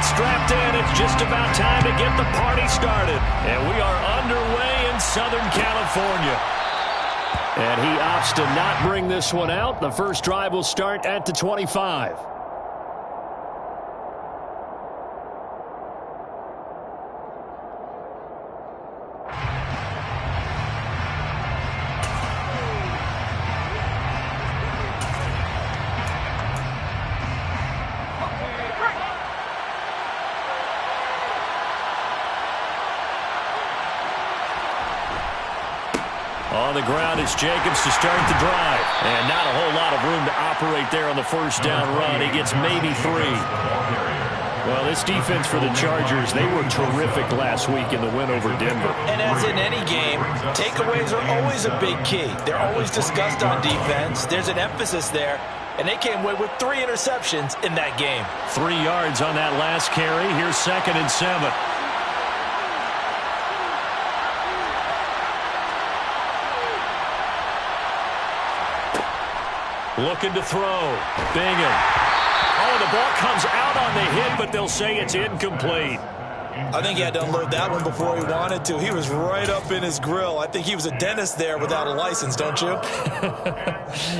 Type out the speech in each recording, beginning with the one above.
strapped in. It's just about time to get the party started. And we are underway in Southern California. And he opts to not bring this one out. The first drive will start at the 25. On the ground is Jacobs to start the drive. And not a whole lot of room to operate there on the first down run. He gets maybe 3. Well, this defense for the Chargers, they were terrific last week in the win over Denver. And as in any game, takeaways are always a big key. They're always discussed on defense. There's an emphasis there. And they came away with 3 interceptions in that game. 3 yards on that last carry. Here's 2nd and 7. Looking to throw. Bingham. Oh, the ball comes out on the hit, but they'll say it's incomplete. I think he had to unload that one before he wanted to. He was right up in his grill. I think he was a dentist there without a license, don't you?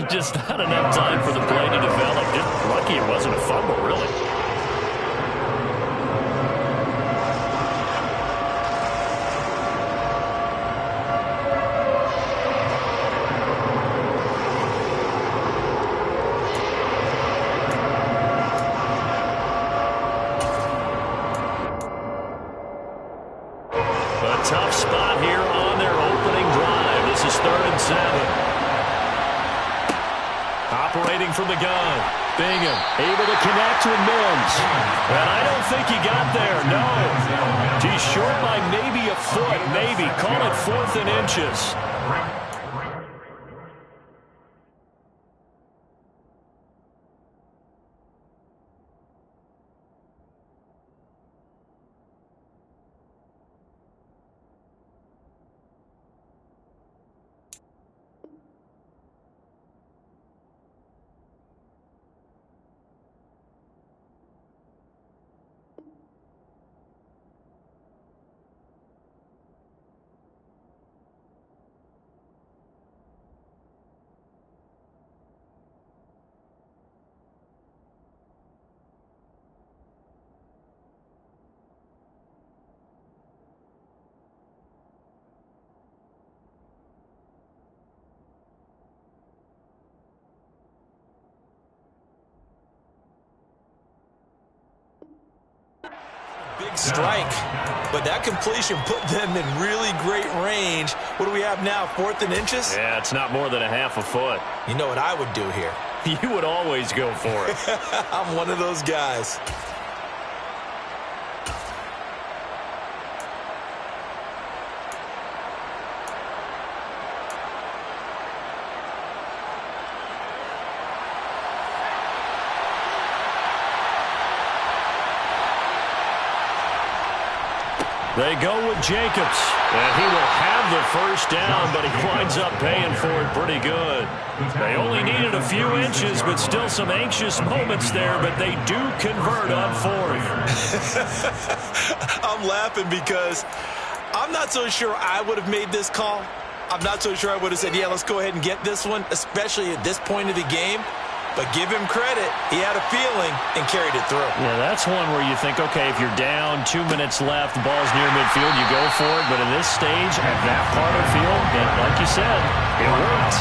Just not enough time for the play to develop. Just lucky it wasn't a fumble, really. Tough spot here on their opening drive. This is 3rd and 7. Operating from the gun. Bingham able to connect with Mims. And I don't think he got there, no. He's short by maybe a foot, maybe. Call it 4th and inches. Big strike, but that completion put them in really great range. What do we have now, 4th and inches? Yeah, it's not more than a half a foot. You know what I would do here? You would always go for it. I'm one of those guys. They go with Jacobs, and he will have the first down, but he winds up paying for it pretty good. They only needed a few inches, but still some anxious moments there, but they do convert on 4th. I'm laughing because I'm not so sure I would have made this call. I'm not so sure I would have said, yeah, let's go ahead and get this one, especially at this point of the game. But give him credit. He had a feeling and carried it through. Yeah, that's one where you think, okay, if you're down, 2 minutes left, the ball's near midfield, you go for it. But in this stage, at that part of the field, and like you said, it worked.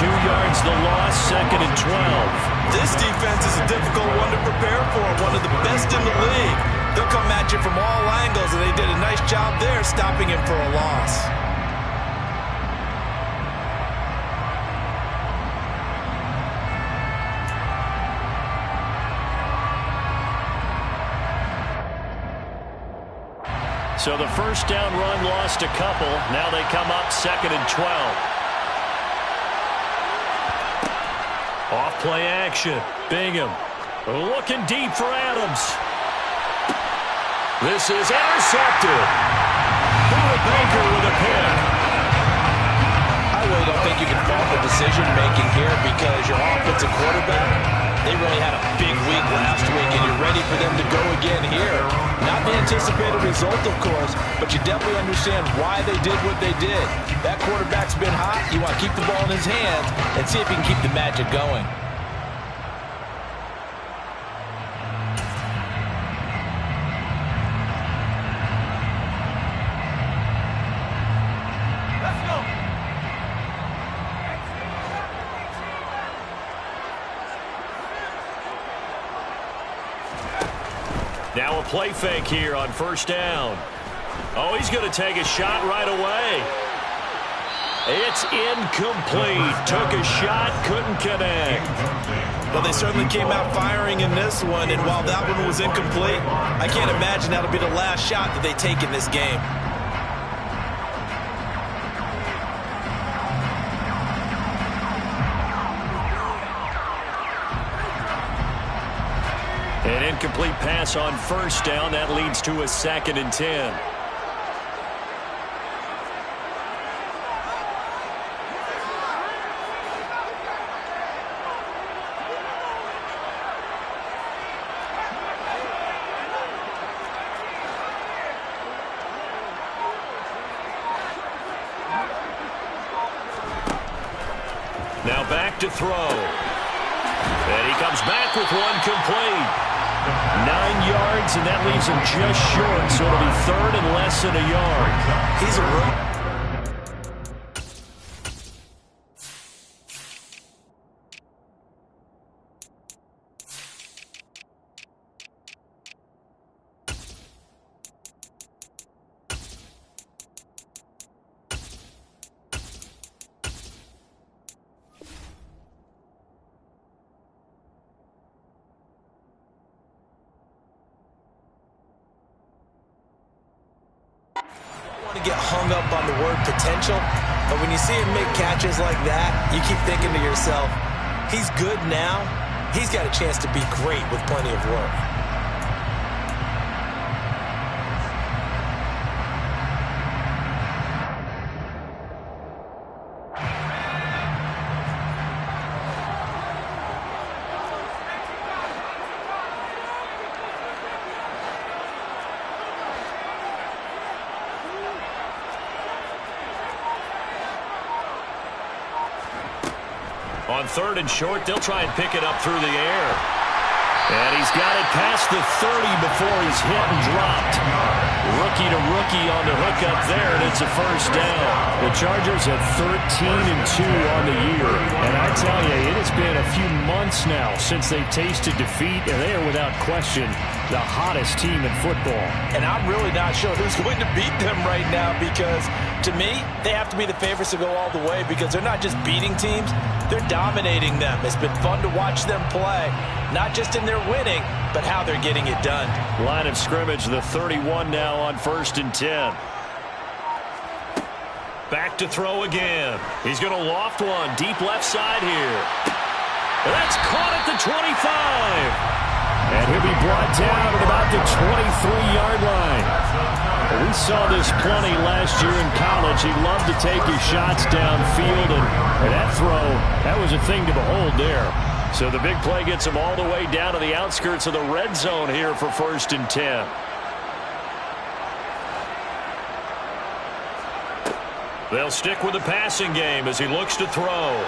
2 yards the loss, 2nd and 12. This defense is a difficult one to prepare for, one of the best in the league. They'll come at you from all angles, and they did a nice job there stopping him for a loss. So the first down run lost a couple. Now they come up 2nd and 12. Off play action. Bingham looking deep for Adams. This is intercepted. Baker with a pick. I really don't think you can fault the decision making here because your offensive quarterback They really had a big week last week, and you're ready for them to go again here. Not the anticipated result, of course, but you definitely understand why they did what they did. That quarterback's been hot. You want to keep the ball in his hands and see if he can keep the magic going. Now a play fake here on first down. Oh, he's going to take a shot right away. It's incomplete. Took a shot, couldn't connect. Well, they certainly came out firing in this one, and while that one was incomplete, I can't imagine that'll be the last shot that they take in this game. An incomplete pass on first down. That leads to a 2nd and 10. Now back to throw. And he comes back with one complete. 9 yards, and that leaves him just short, so it'll be 3rd and less than a yard. He's a rookie. To get hung up on the word potential, but when you see him make catches like that, you keep thinking to yourself, he's good now. He's got a chance to be great with plenty of work. On 3rd and short, they'll try and pick it up through the air. And he's got it past the 30 before he's hit and dropped. Rookie to rookie on the hookup there, and it's a first down. The Chargers at 13-2 on the year. And I tell you, it has been a few months now since they've tasted defeat, and they are without question the hottest team in football. And I'm really not sure who's going to beat them right now, because to me, they have to be the favorites to go all the way, because they're not just beating teams, they're dominating them. It's been fun to watch them play, not just in their winning, but how they're getting it done. Line of scrimmage, the 31 now on 1st and 10. Back to throw again. He's going to loft one deep left side here. And that's caught at the 25. And he'll be brought down at about the 23-yard line. We saw this plenty last year in college. He loved to take his shots downfield, and that throw, that was a thing to behold there. So the big play gets him all the way down to the outskirts of the red zone here for 1st and 10. They'll stick with the passing game as he looks to throw.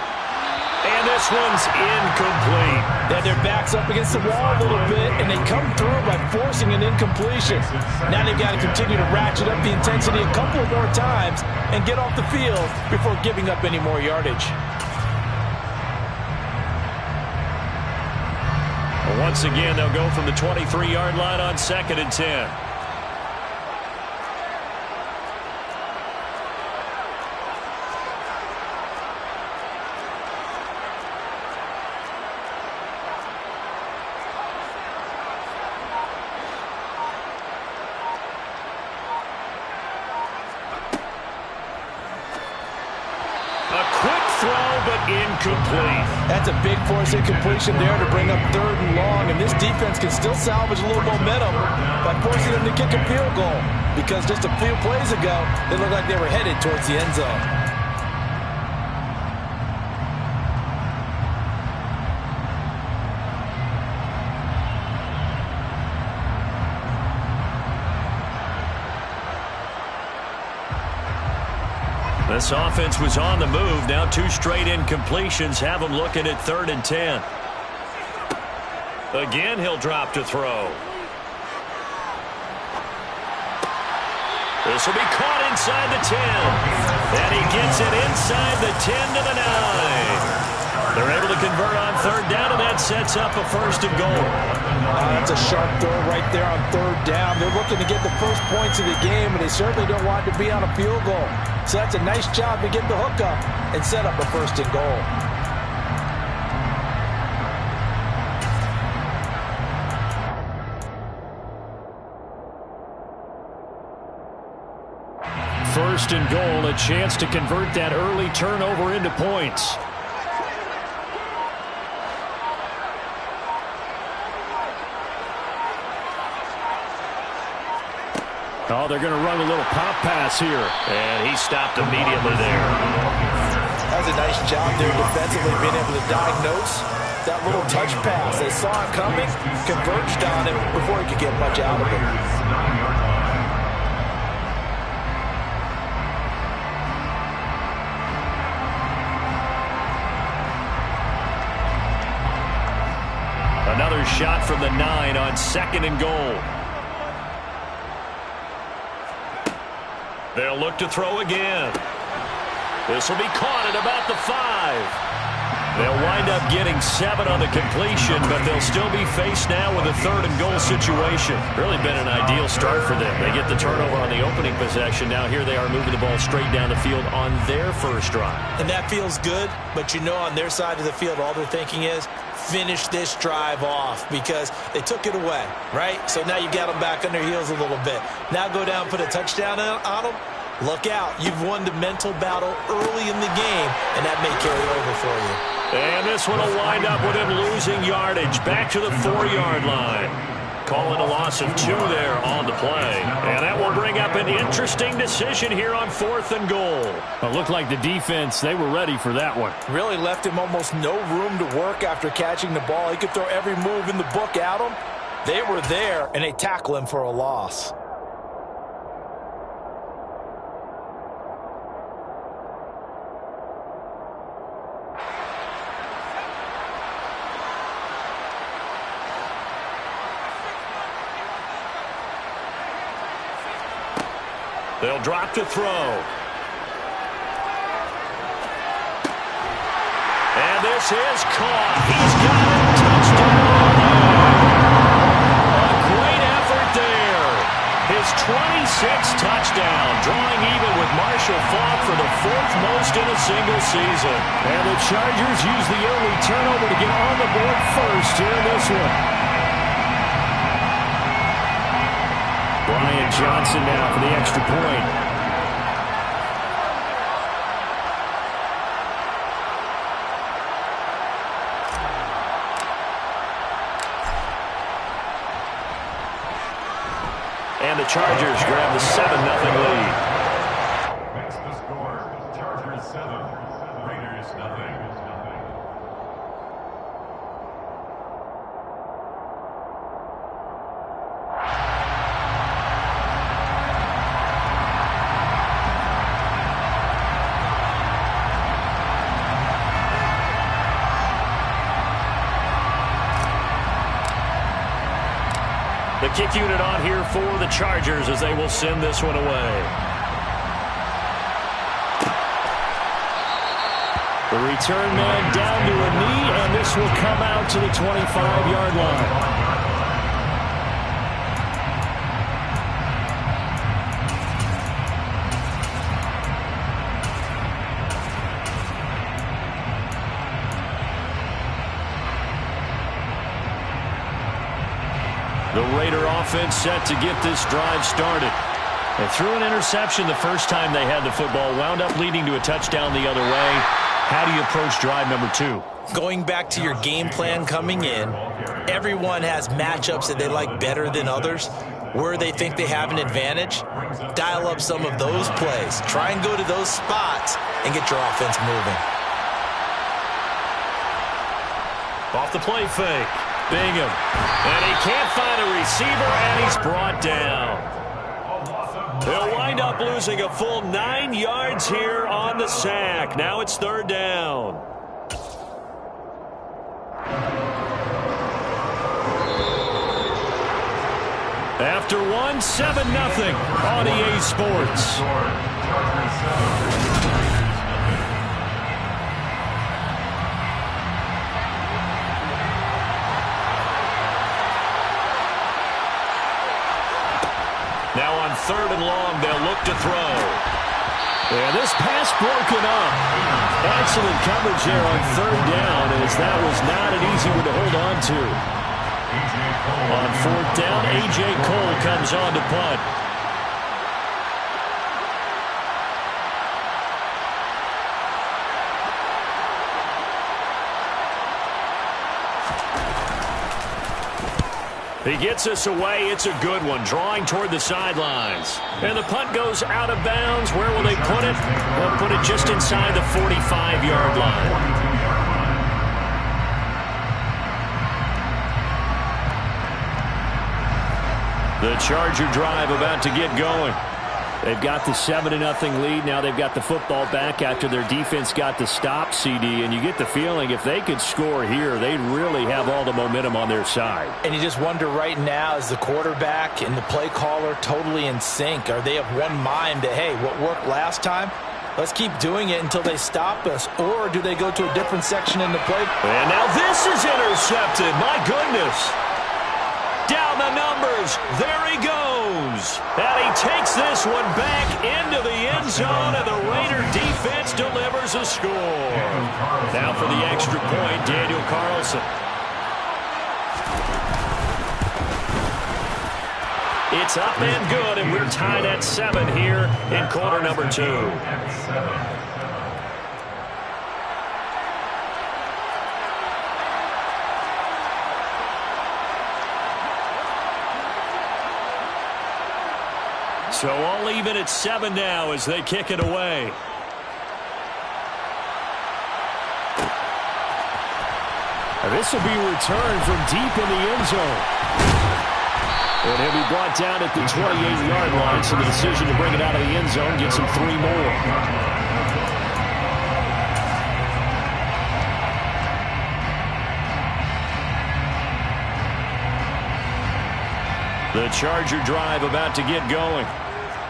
And this one's incomplete. Then their back's up against the wall a little bit, and they come through by forcing an incompletion. Now they've got to continue to ratchet up the intensity a couple more times and get off the field before giving up any more yardage. Well, once again, they'll go from the 23-yard line on 2nd and 10. Incomplete. That's a big force incompletion there to bring up 3rd and long, and this defense can still salvage a little momentum by forcing them to kick a field goal, because just a few plays ago, they looked like they were headed towards the end zone. This offense was on the move. Now 2 straight incompletions have them looking at 3rd and 10. Again, he'll drop to throw. This will be caught inside the 10. And he gets it inside the 10 to the 9. They're able to convert on 3rd down, and that sets up a 1st and goal. That's a sharp throw right there on 3rd down. They're looking to get the first points of the game, and they certainly don't want it to be on a field goal. So that's a nice job to get the hook up and set up a 1st and goal. First and goal, a chance to convert that early turnover into points. Oh, they're going to run a little pop pass here. And he stopped immediately there. That was a nice job there defensively, being able to diagnose that little touch pass. They saw it coming, converged on him before he could get much out of it. Another shot from the 9 on 2nd and goal. They'll look to throw again. This will be caught at about the 5. They'll wind up getting 7 on the completion, but they'll still be faced now with a 3rd and goal situation. Really been an ideal start for them. They get the turnover on the opening possession. Now here they are moving the ball straight down the field on their first drive. And that feels good, but you know on their side of the field all they're thinking is finish this drive off because they took it away, right? So now you got them back on their heels a little bit. Now go down, put a touchdown on them. Look out. You've won the mental battle early in the game, and that may carry over for you. And this one will wind up with him losing yardage back to the 4-yard line. Calling a loss of 2 there on the play. And that will bring up an interesting decision here on 4th and goal. It looked like the defense, they were ready for that one. Really left him almost no room to work after catching the ball. He could throw every move in the book at him. They were there, and they tackle him for a loss. They'll drop to throw. And this is caught. He's got it. Touchdown. A great effort there. His 26th touchdown, drawing even with Marshall Faulk for the 4th most in a single season. And the Chargers use the early turnover to get on the board first here in this one. Brian Johnson now for the extra point. And the Chargers grab the 7-0 lead. That's the score. Chargers 7, Raiders 0. The kick unit on here for the Chargers as they will send this one away. The return man down to a knee, and this will come out to the 25-yard line. The Raider offense set to get this drive started. They threw an interception the first time they had the football, wound up leading to a touchdown the other way. How do you approach drive number 2? Going back to your game plan coming in, everyone has matchups that they like better than others. Where they think they have an advantage, dial up some of those plays. Try and go to those spots and get your offense moving. Off the play fake. Bingham. And he can't find a receiver, and he's brought down. They'll wind up up losing a full 9 yards here on the sack. Now it's third down. After 1, 7-0 on EA Sports. Now on 3rd and long, they'll look to throw. And this pass broken up. Excellent coverage there on 3rd down, as that was not an easy one to hold on to. On 4th down, A.J. Cole comes on to punt. He gets us away. It's a good one, drawing toward the sidelines. And the punt goes out of bounds. Where will they put it? They'll put it just inside the 45-yard line. The Charger drive about to get going. They've got the 7-0 lead. Now they've got the football back after their defense got the stop, CD. And you get the feeling if they could score here, they'd really have all the momentum on their side. And you just wonder right now, is the quarterback and the play caller totally in sync? Are they of one mind that, hey, what worked last time, let's keep doing it until they stop us? Or do they go to a different section in the play? And now this is intercepted. My goodness. Down the numbers. There he goes. And he takes this one back into the end zone, and the Raider defense delivers a score. Now for the extra point, Daniel Carlson. It's up and good, and we're tied at 7 here in quarter number 2. So all even at 7 now as they kick it away. And this will be returned from deep in the end zone. And he'll be brought down at the 28-yard line, so the decision to bring it out of the end zone gets him 3 more. The Charger drive about to get going.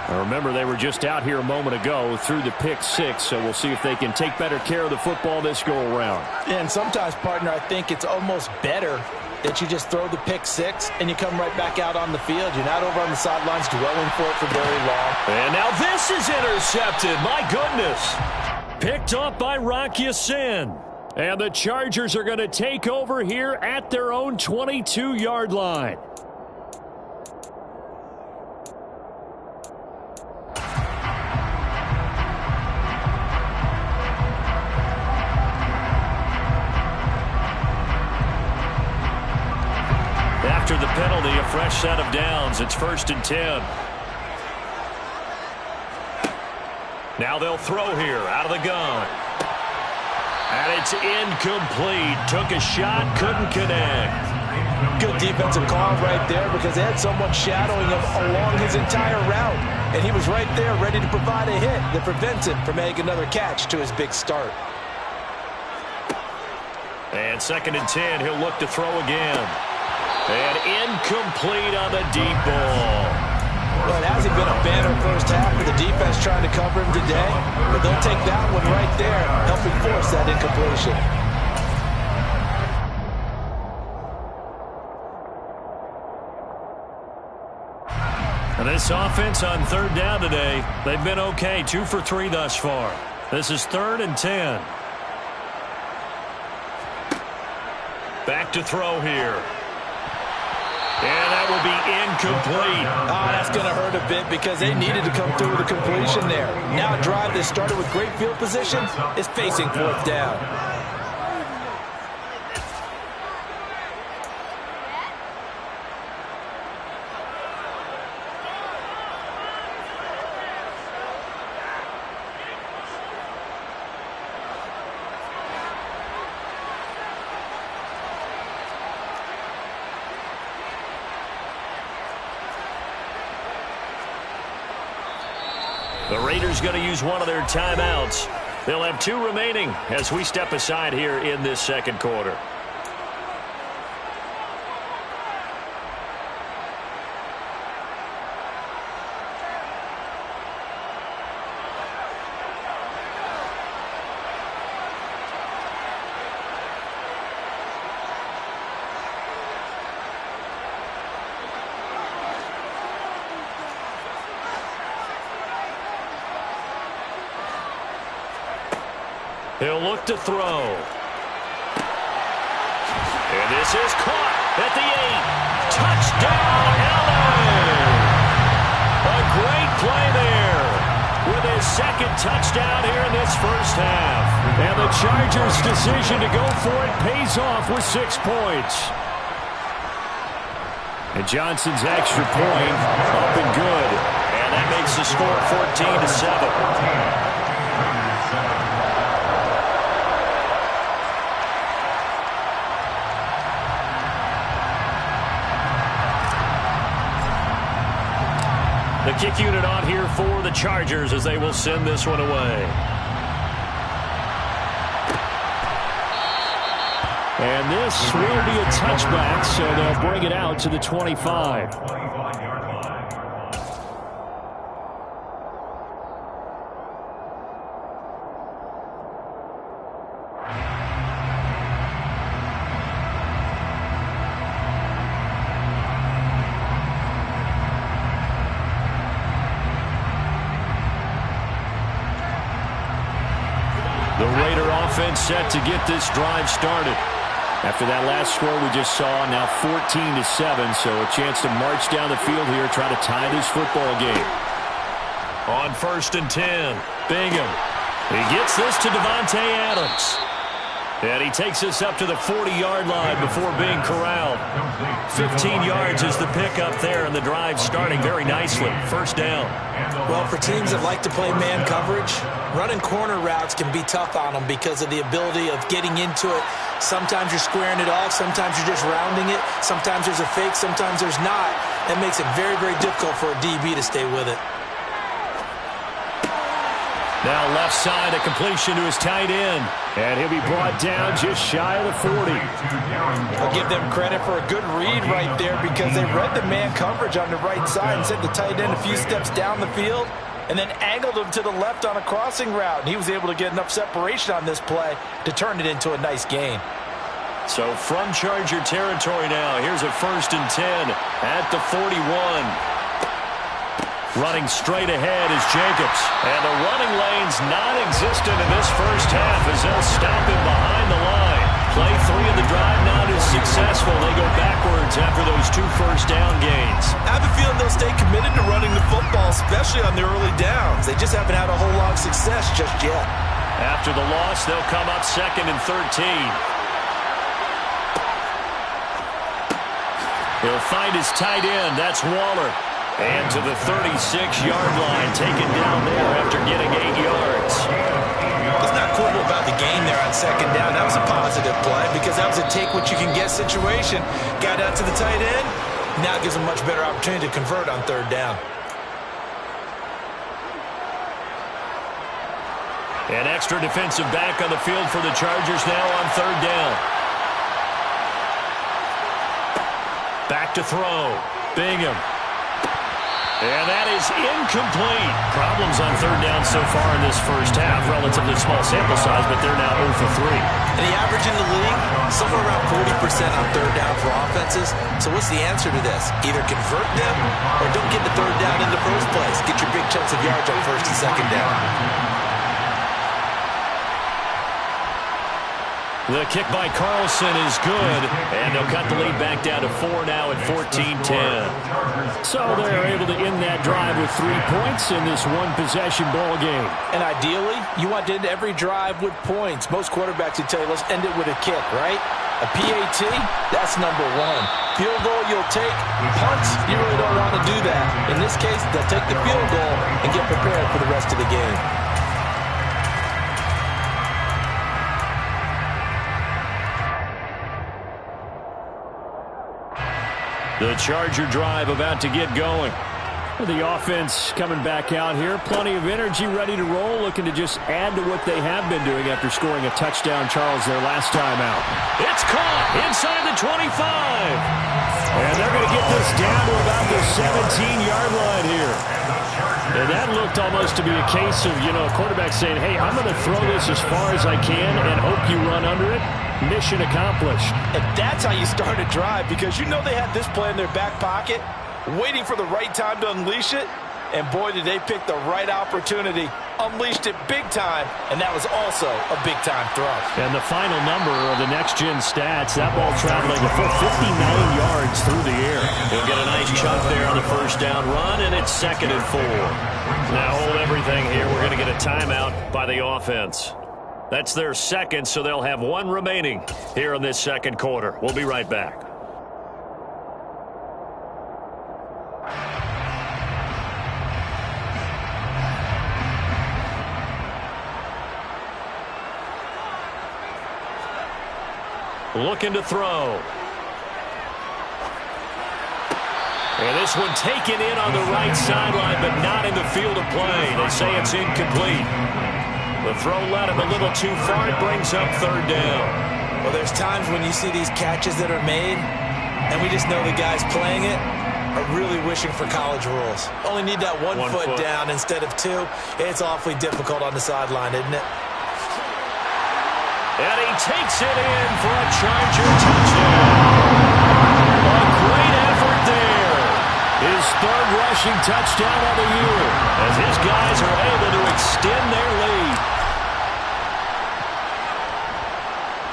Now remember, they were just out here a moment ago through the pick 6, so we'll see if they can take better care of the football this go-around. And sometimes, partner, I think it's almost better that you just throw the pick 6 and you come right back out on the field. You're not over on the sidelines dwelling for it for very long. And now this is intercepted. My goodness. Picked off by Rocky Sin. And the Chargers are going to take over here at their own 22-yard line. After the penalty, a fresh set of downs. It's 1st and 10. Now they'll throw here out of the gun. And it's incomplete. Took a shot, couldn't connect. Good defensive call right there because they had someone shadowing him along his entire route. And he was right there ready to provide a hit that prevents him from making another catch to his big start. And 2nd and 10, he'll look to throw again. And incomplete on the deep ball. Well, it hasn't been a banner first half for the defense trying to cover him today, but they'll take that one right there, helping force that incompletion. And this offense on 3rd down today, they've been okay, 2 for 3 thus far. This is 3rd and 10. Back to throw here. And that will be incomplete. Oh, that's going to hurt a bit because they needed to come through with a completion there. Now a drive that started with great field position is facing 4th down. The Raiders going to use one of their timeouts. They'll have 2 remaining as we step aside here in this second quarter. He'll look to throw. And this is caught at the 8. Touchdown, LA! A great play there with his second touchdown here in this first half. And the Chargers' decision to go for it pays off with 6 points. And Johnson's extra point up and good. And that makes the score 14-7. The kick unit on here for the Chargers as they will send this one away. And this will be a touchback, so they'll bring it out to the 25. The Raider offense set to get this drive started. After that last score we just saw, now 14-7, so a chance to march down the field here, try to tie this football game. On 1st and 10, Bingham. He gets this to Davante Adams. And he takes this up to the 40-yard line before being corralled. 15 yards is the pickup there, and the drive starting very nicely. First down. Well, for teams that like to play man coverage, running corner routes can be tough on them because of the ability of getting into it. Sometimes you're squaring it off. Sometimes you're just rounding it. Sometimes there's a fake. Sometimes there's not. That makes it very, very difficult for a DB to stay with it. Now left side, a completion to his tight end. And he'll be brought down just shy of the 40. I'll give them credit for a good read right there because they read the man coverage on the right side and sent the tight end a few steps down the field and then angled him to the left on a crossing route. And he was able to get enough separation on this play to turn it into a nice gain. So from Charger territory now, here's a 1st and 10 at the 41. Running straight ahead is Jacobs. And the running lane's non-existent in this first half as they'll stop him behind the line. Play 3 of the drive not as successful. They go backwards after those 2 first down gains. I have a feeling they'll stay committed to running the football, especially on the early downs. They just haven't had a whole lot of success just yet. After the loss, they'll come up 2nd and 13. He'll find his tight end. That's Waller. And to the 36-yard line, taken down there after getting 8 yards. It's not cool about the game there on 2nd down. That was a positive play because that was a take-what-you-can-get situation. Got out to the tight end. Now it gives them a much better opportunity to convert on 3rd down. An extra defensive back on the field for the Chargers now on 3rd down. Back to throw. Bingham. And that is incomplete. Problems on 3rd down so far in this first half. Relatively small sample size, but they're now 0 for 3. And the average in the league, somewhere around 40% on 3rd down for offenses. So what's the answer to this? Either convert them or don't get the 3rd down in the first place. Get your big chunks of yards on 1st and 2nd down. The kick by Carlson is good, and they'll cut the lead back down to 4 now at 14-10. So they're able to end that drive with 3 points in this one-possession ball game. And ideally, you want to end every drive with points. Most quarterbacks would tell you, let's end it with a kick, right? A PAT, that's number 1. Field goal you'll take. Punts, you really don't want to do that. In this case, they'll take the field goal and get prepared for the rest of the game. The Charger drive about to get going. The offense coming back out here. Plenty of energy, ready to roll, looking to just add to what they have been doing after scoring a touchdown, Charles, their last time out. It's caught inside the 25. And they're going to get this down to about the 17-yard line here. And that looked almost to be a case of, a quarterback saying, hey, I'm going to throw this as far as I can and hope you run under it. Mission accomplished. And that's how you start a drive, because they had this play in their back pocket, waiting for the right time to unleash it. And boy, did they pick the right opportunity. Unleashed it big time, and that was also a big-time throw. And the final number of the next-gen stats, that ball traveling a full 59 yards through the air. He'll get a nice chunk there on the first down run, and it's 2nd and 4. Now hold everything here. We're going to get a timeout by the offense. That's their second, so they'll have one remaining here in this second quarter. We'll be right back. Looking to throw. And this one taken in on the right sideline, but not in the field of play. They say it's incomplete. The throw led him a little too far. It brings up 3rd down. Well, there's times when you see these catches that are made, and we just know the guys playing it are really wishing for college rules. Only need that one foot down instead of 2. It's awfully difficult on the sideline, isn't it? And he takes it in for a Charger touchdown. A great effort there. His 3rd rushing touchdown of the year, as his guys are able to extend their lead.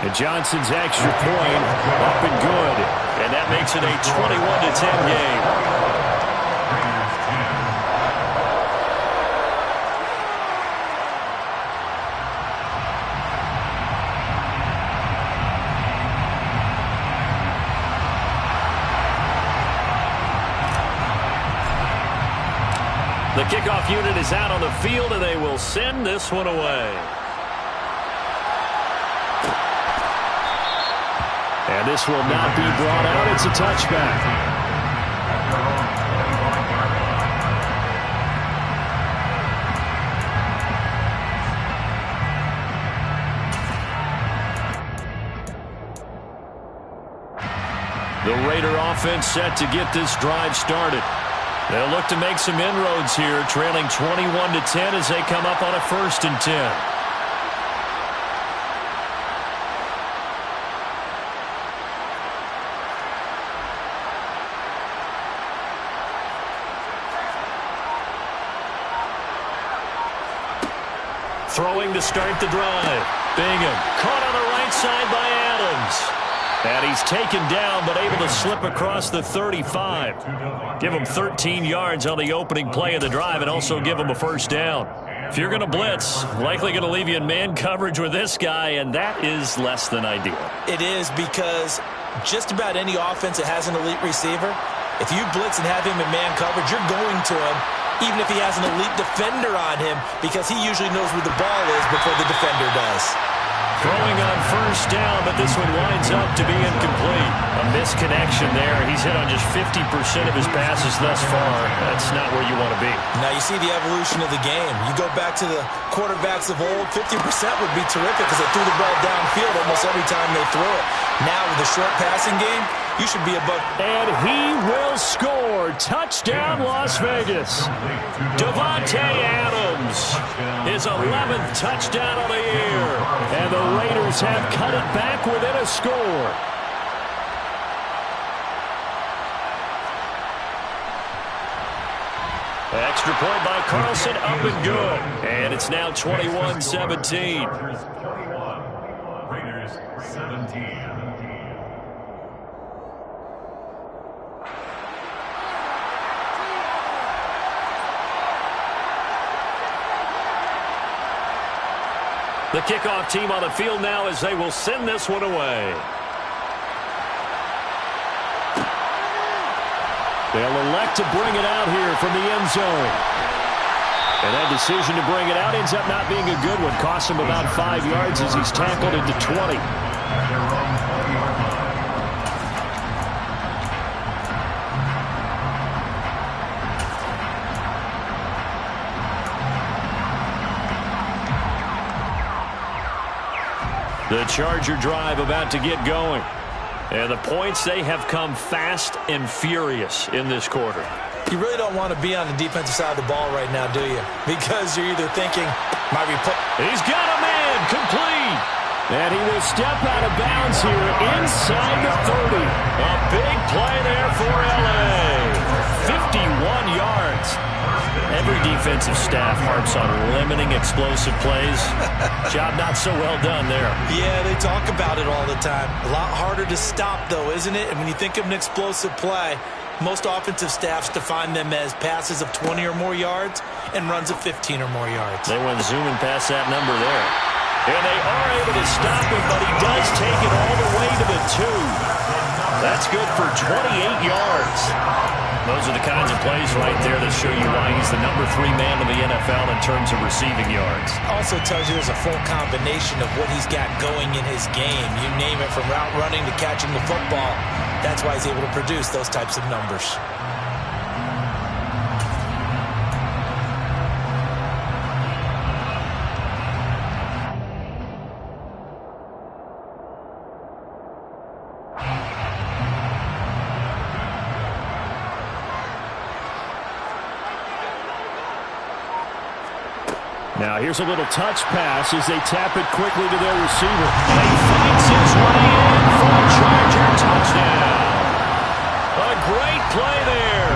And Johnson's extra point up and good. And that makes it a 21-10 game. The kickoff unit is out on the field, and they will send this one away. And this will not be brought out. It's a touchback. The Raider offense set to get this drive started. They'll look to make some inroads here, trailing 21-10 as they come up on a 1st and 10. Throwing to start the drive. Bingham caught on the right side by Adams. And he's taken down, but able to slip across the 35. Give him 13 yards on the opening play of the drive and also give him a 1st down. If you're going to blitz, likely going to leave you in man coverage with this guy, and that is less than ideal. It is, because just about any offense that has an elite receiver, if you blitz and have him in man coverage, you're going to him, even if he has an elite defender on him, because he usually knows where the ball is before the defender does. Throwing on 1st down, but this one winds up to be incomplete. A misconnection there. He's hit on just 50% of his passes thus far. That's not where you want to be. Now you see the evolution of the game. You go back to the quarterbacks of old, 50% would be terrific because they threw the ball downfield almost every time they threw it. Now with the short passing game, you should be above. And he will score. Touchdown, Las Vegas. Davante Adams, his 11th touchdown of the year. And the Raiders have cut it back within a score. Extra point by Carlson, up and good. And it's now 21-17. Raiders 17. The kickoff team on the field now as they will send this one away. They'll elect to bring it out here from the end zone. And that decision to bring it out ends up not being a good one. Costs him about 5 yards as he's tackled into 20. The Charger drive about to get going. And the points, they have come fast and furious in this quarter. You really don't want to be on the defensive side of the ball right now, do you? Because you're either thinking, he's got a man, complete. And he will step out of bounds here inside the 30. A big play there for L.A. 51 yards. Every defensive staff harps on limiting explosive plays. Job not so well done there. Yeah, they talk about it all the time. A lot harder to stop, though, isn't it? And when you think of an explosive play, most offensive staffs define them as passes of 20 or more yards and runs of 15 or more yards. They went zooming past that number there. And they are able to stop him, but he does take it all the way to the 2. That's good for 28 yards. Those are the kinds of plays right there that show you why he's the number 3 man in the NFL in terms of receiving yards. Also tells you there's a full combination of what he's got going in his game. You name it, from route running to catching the football. That's why he's able to produce those types of numbers. Now here's a little touch pass as they tap it quickly to their receiver. And he fights his way in for a Charger touchdown. A great play there.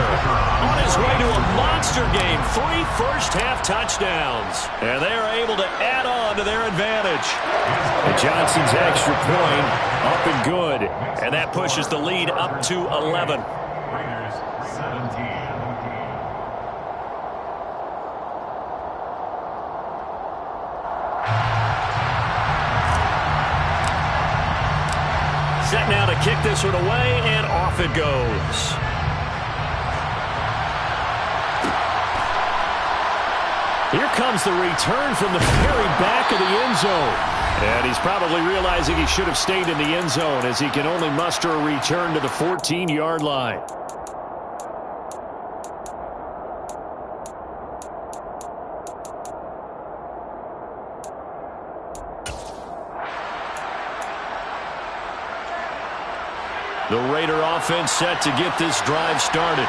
On his way to a monster game. 3 first-half touchdowns. And they are able to add on to their advantage. And Johnson's extra point up and good. And that pushes the lead up to 11. Raiders 17. Set now to kick this one away, and off it goes. Here comes the return from the very back of the end zone. And he's probably realizing he should have stayed in the end zone as he can only muster a return to the 14-yard line. The Raider offense set to get this drive started.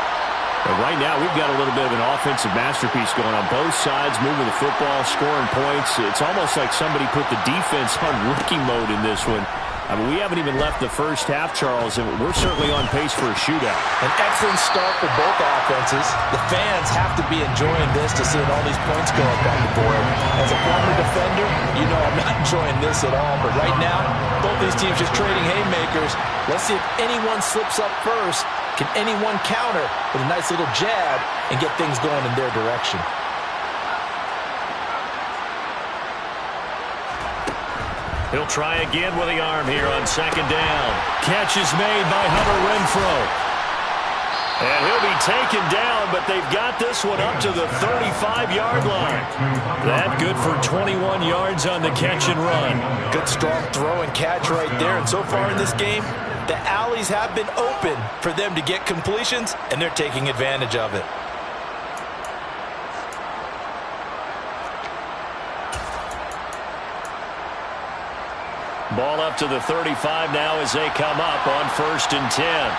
But right now, we've got a little bit of an offensive masterpiece going on both sides, moving the football, scoring points. It's almost like somebody put the defense on rookie mode in this one. I mean, we haven't even left the first half, Charles, and we're certainly on pace for a shootout. An excellent start for both offenses. The fans have to be enjoying this to seeing all these points go up on the board. As a former defender, you know I'm not enjoying this at all. But right now, both these teams just trading haymakers. Let's see if anyone slips up first. Can anyone counter with a nice little jab and get things going in their direction? He'll try again with the arm here on second down. Catch is made by Hunter Renfrow. And he'll be taken down, but they've got this one up to the 35-yard line. That good for 21 yards on the catch and run. Good strong throw and catch right there. And so far in this game, the alleys have been open for them to get completions, and they're taking advantage of it. Ball up to the 35 now as they come up on 1st and 10.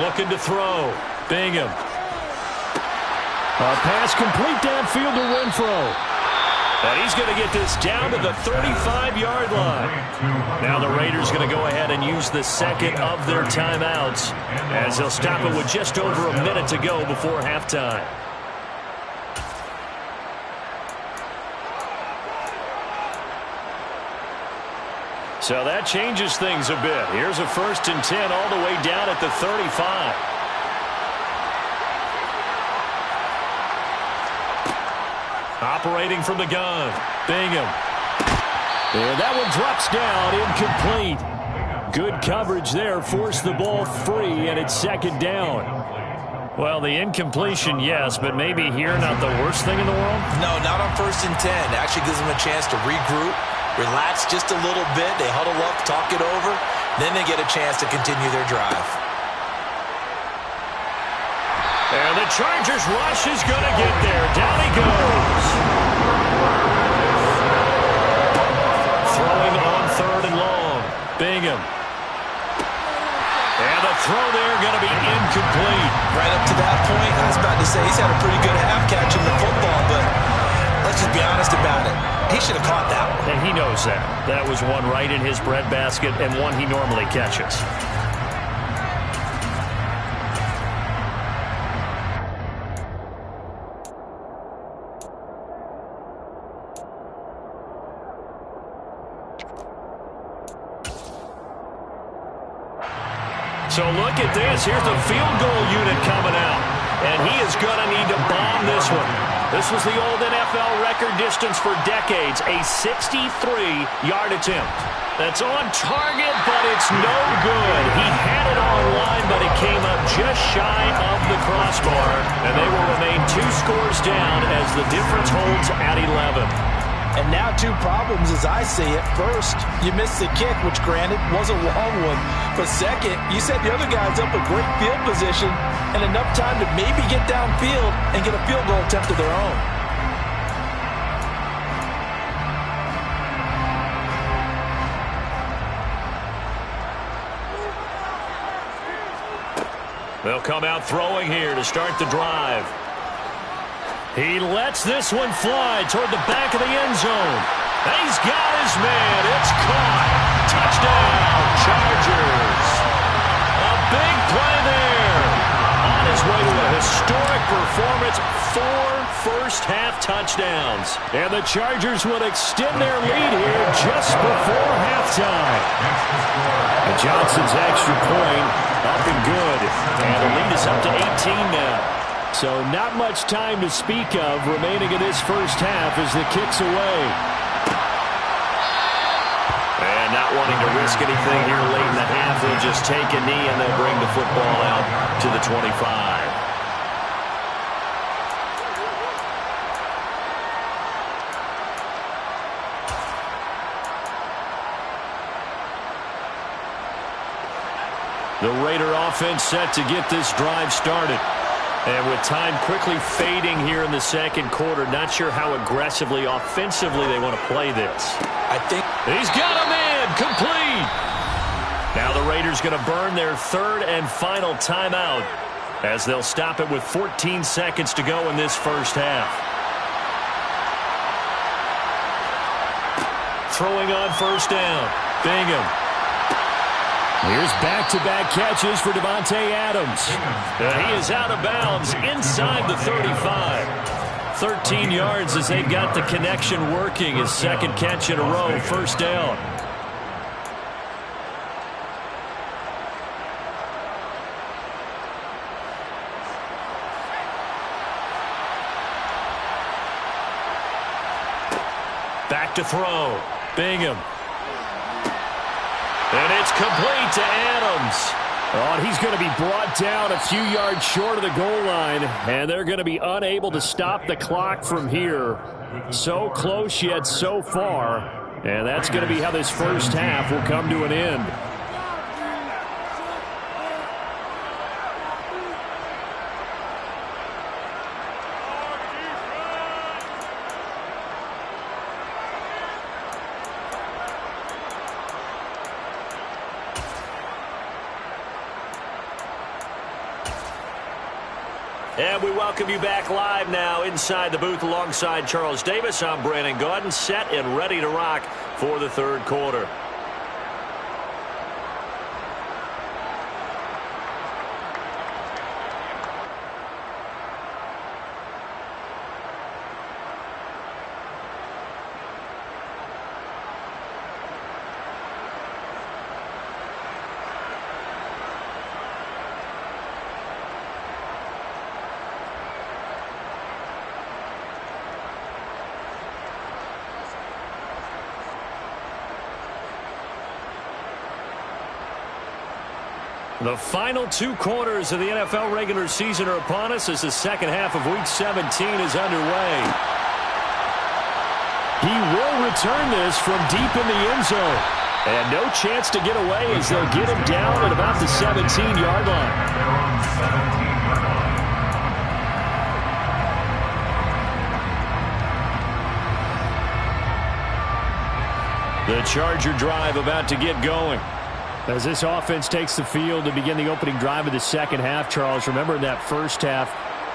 Looking to throw. Bingham. A pass complete downfield to Renfrow. And he's going to get this down to the 35-yard line. Now the Raiders going to go ahead and use the second of their timeouts as they'll stop it with just over a minute to go before halftime. So that changes things a bit. Here's a 1st and 10 all the way down at the 35. Operating from the gun. Bingham. And that one drops down, incomplete. Good coverage there, forced the ball free, and it's 2nd down. Well, the incompletion, yes, but maybe here not the worst thing in the world? No, not on 1st and 10. Actually gives them a chance to regroup, relax just a little bit. They huddle up, talk it over. Then they get a chance to continue their drive. And the Chargers rush is going to get there. Down he goes. Throwing on 3rd and long. Bingham. And the throw there going to be incomplete. Right up to that point, I was about to say he's had a pretty good half catching the football, but let's just be honest about it. He should have caught that one. And he knows that. That was one right in his breadbasket and one he normally catches. So look at this. Here's the field goal unit coming out. And he is going to need to bomb this one. This was the old NFL record distance for decades, a 63-yard attempt. That's on target, but it's no good. He had it on line, but it came up just shy of the crossbar. And they will remain 2 scores down as the difference holds at 11. And now 2 problems as I see it. First, you missed the kick, which granted was a long one. But second, you set the other guys up a great field position and enough time to maybe get downfield and get a field goal attempt of their own. They'll come out throwing here to start the drive. He lets this one fly toward the back of the end zone. And he's got his man. It's caught. Touchdown, Chargers. A big play there. On his way to a historic performance, 4 first-half touchdowns. And the Chargers will extend their lead here just before halftime. And Johnson's extra point up and good. And the lead is up to 18 now. So not much time to speak of remaining in this first half as the kick's away. And not wanting to risk anything here late in the half, they'll just take a knee and they'll bring the football out to the 25. The Raider offense set to get this drive started. And with time quickly fading here in the second quarter, not sure how aggressively, offensively they want to play this. I think he's got a man complete. Now the Raiders going to burn their 3rd and final timeout as they'll stop it with 14 seconds to go in this first half. Throwing on 1st down. Bingham. Here's back-to-back catches for Devontae Adams. He is out of bounds inside the 35. 13 yards as they've got the connection working. His 2nd catch in a row, 1st down. Back to throw. Bingham. And it's complete to Adams. Oh, and he's going to be brought down a few yards short of the goal line, and they're going to be unable to stop the clock from here. So close yet so far, and that's going to be how this first half will come to an end. And we welcome you back live now inside the booth alongside Charles Davis. I'm Brandon Gaudin, set and ready to rock for the 3rd quarter. The final 2 quarters of the NFL regular season are upon us as the second half of Week 17 is underway. He will return this from deep in the end zone. And no chance to get away as they'll get him down at about the 17-yard line. The Charger drive about to get going. As this offense takes the field to begin the opening drive of the second half, Charles, remember in that first half,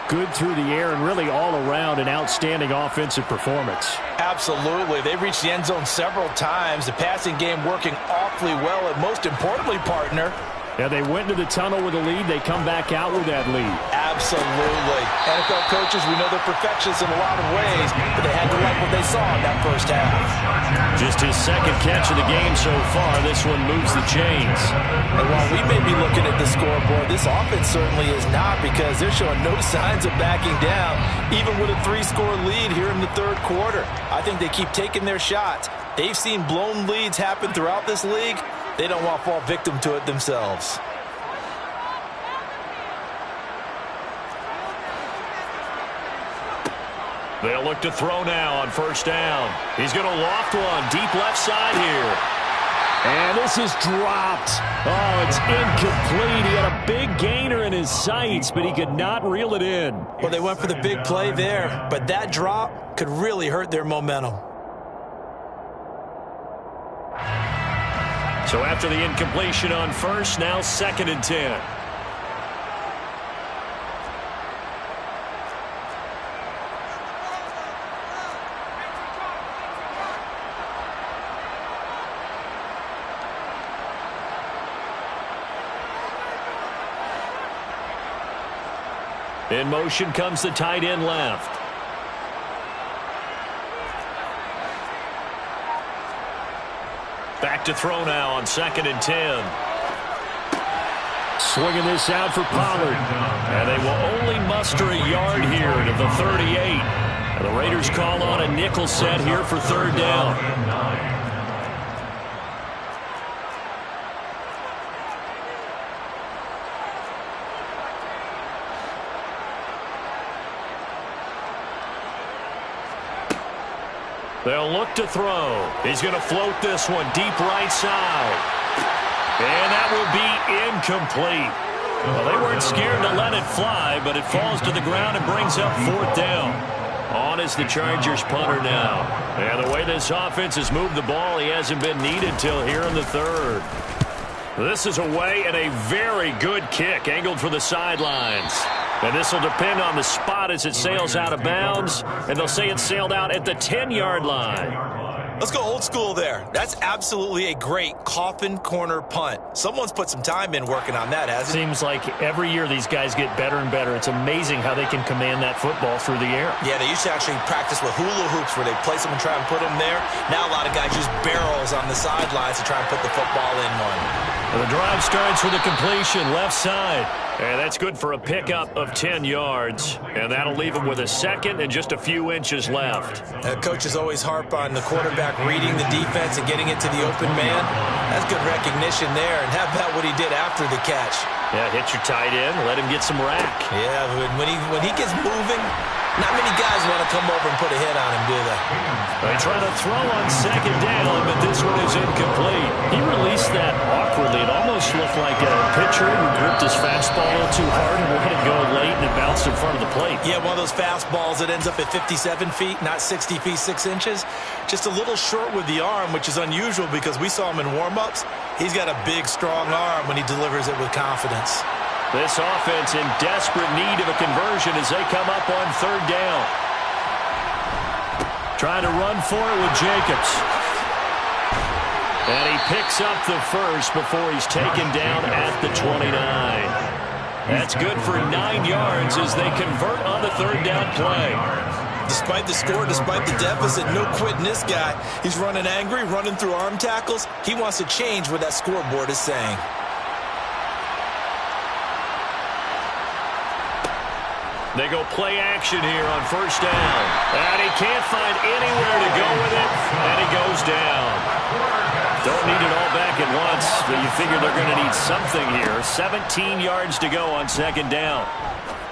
good through the air and really all around an outstanding offensive performance. Absolutely. They've reached the end zone several times. The passing game working awfully well. And most importantly, partner, yeah, they went into the tunnel with a lead. They come back out with that lead. Absolutely. NFL coaches, we know they're perfectionists in a lot of ways, but they had to like what they saw in that first half. Just his second catch of the game so far. This one moves the chains. And while we may be looking at the scoreboard, this offense certainly is not, because they're showing no signs of backing down, even with a 3-score lead here in the third quarter. I think they keep taking their shots. They've seen blown leads happen throughout this league. They don't want to fall victim to it themselves. They'll look to throw now on first down. He's going to loft one deep left side here. And this is dropped. Oh, it's incomplete. He had a big gainer in his sights, but he could not reel it in. Well, they went for the big play there, but that drop could really hurt their momentum. So after the incompletion on first, now 2nd and 10. In motion comes the tight end left. Back to throw now on 2nd and 10. Swinging this out for Pollard. And they will only muster a yard here to the 38. And the Raiders call on a nickel set here for 3rd down. They'll look to throw. He's going to float this one deep right side. And that will be incomplete. Well, they weren't scared to let it fly, but it falls to the ground and brings up 4th down. On is the Chargers punter now. And the way this offense has moved the ball, he hasn't been needed till here in the 3rd. This is away and a very good kick angled for the sidelines. And this will depend on the spot as it sails out of bounds. And they'll say it sailed out at the 10-yard line. Let's go old school there. That's absolutely a great coffin corner punt. Someone's put some time in working on that, hasn't it? Seems like every year these guys get better and better. It's amazing how they can command that football through the air. Yeah, they used to actually practice with hula hoops where they place them and try and put them there. Now a lot of guys use barrels on the sidelines to try and put the football in one. And the drive starts with a completion left side. And that's good for a pickup of 10 yards. And that'll leave him with a 2nd and just a few inches left. Coaches always harp on the quarterback reading the defense and getting it to the open man. That's good recognition there. And how about what he did after the catch? Yeah, hit your tight end, let him get some rack. Yeah, when he gets moving, not many guys want to come over and put a hit on him, do they? They try to throw on 2nd down, but this one is incomplete. He released that awkwardly. It almost looked like a pitcher who gripped his fastball a little too hard and let it go late, and it bounced in front of the plate. Yeah, one of those fastballs that ends up at 57 feet, not 60 feet, 6 inches. Just a little short with the arm, which is unusual because we saw him in warm-ups. He's got a big, strong arm when he delivers it with confidence. This offense in desperate need of a conversion as they come up on 3rd down. Trying to run for it with Jacobs. And he picks up the first before he's taken down at the 29. That's good for 9 yards as they convert on the 3rd down play. Despite the score, despite the deficit, no quitting this guy. He's running angry, running through arm tackles. He wants to change what that scoreboard is saying. They go play action here on first down. And he can't find anywhere to go with it, and he goes down. Don't need it all back at once, but you figure they're going to need something here. 17 yards to go on 2nd down.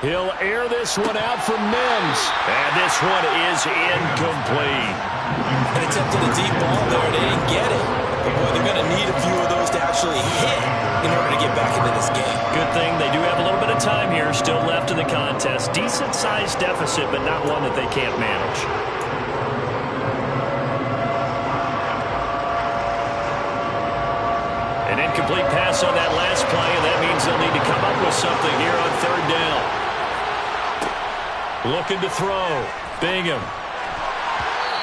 He'll air this one out for Mims. And this one is incomplete. And attempted a deep ball there. They didn't get it. But, boy, they're going to need a few of those to actually hit in order to get back into this game. Good thing they do have a little bit of time here still left in the contest. Decent-sized deficit, but not one that they can't manage. An incomplete pass on that last play, and that means they'll need to come up with something here on third down. Looking to throw. Bingham.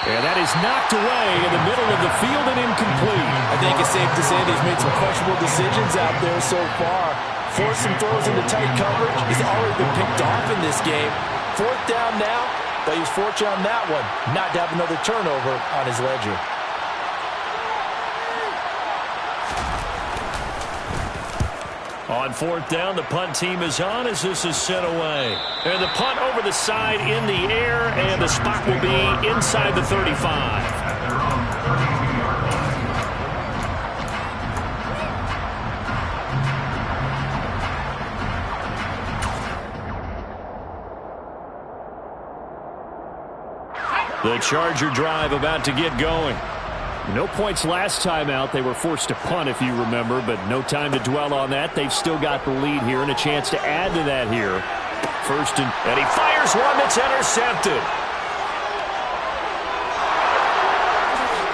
And that is knocked away in the middle of the field and incomplete. I think it's safe to say that he's made some questionable decisions out there so far. Forced some throws into tight coverage. He's already been picked off in this game. Fourth down now, but he's fortunate on that one not to have another turnover on his ledger. On fourth down, the punt team is on as this is sent away. And the punt over the side in the air, and the spot will be inside the 35. The Charger drive about to get going. No points last time out. They were forced to punt, if you remember, but no time to dwell on that. They've still got the lead here and a chance to add to that here. First and he fires one that's intercepted.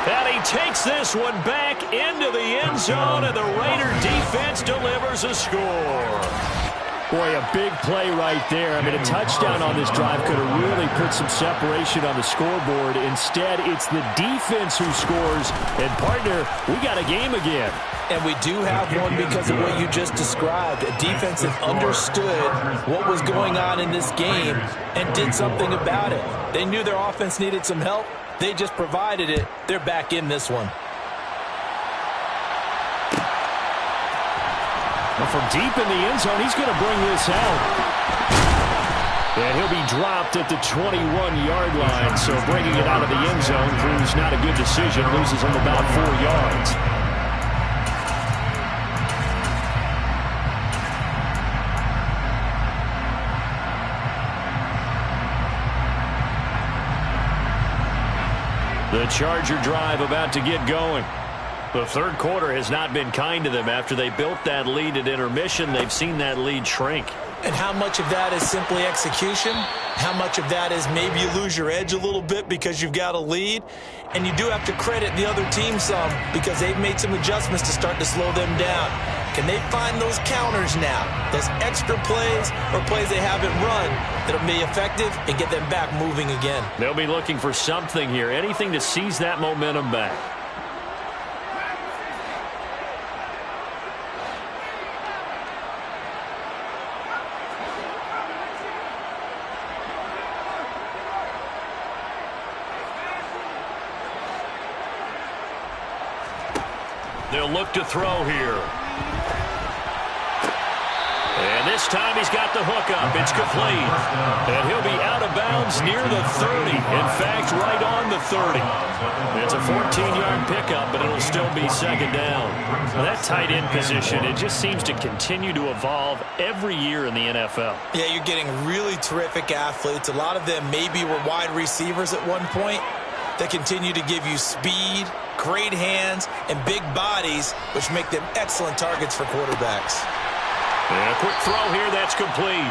And he takes this one back into the end zone, and the Raider defense delivers a score. Boy, a big play right there. I mean, a touchdown on this drive could have really put some separation on the scoreboard. Instead, it's the defense who scores. And, partner, we got a game again. And we do have one because of what you just described. A defense that understood what was going on in this game and did something about it. They knew their offense needed some help. They just provided it. They're back in this one. From deep in the end zone, he's going to bring this out. And he'll be dropped at the 21-yard line. So bringing it out of the end zone proves not a good decision. Loses him about 4 yards. The Charger drive about to get going. The third quarter has not been kind to them. After they built that lead at intermission, they've seen that lead shrink. And how much of that is simply execution? How much of that is maybe you lose your edge a little bit because you've got a lead? And you do have to credit the other team some because they've made some adjustments to start to slow them down. Can they find those counters now, those extra plays or plays they haven't run that'll be effective and get them back moving again? They'll be looking for something here, anything to seize that momentum back. They'll look to throw here. And this time he's got the hook up. It's complete. And he'll be out of bounds near the 30. In fact, right on the 30. It's a 14-yard pickup, but it'll still be second down. Well, that tight end position, it just seems to continue to evolve every year in the NFL. Yeah, you're getting really terrific athletes. A lot of them maybe were wide receivers at one point. They continue to give you speed, great hands, and big bodies, which make them excellent targets for quarterbacks. And a quick throw here, that's complete.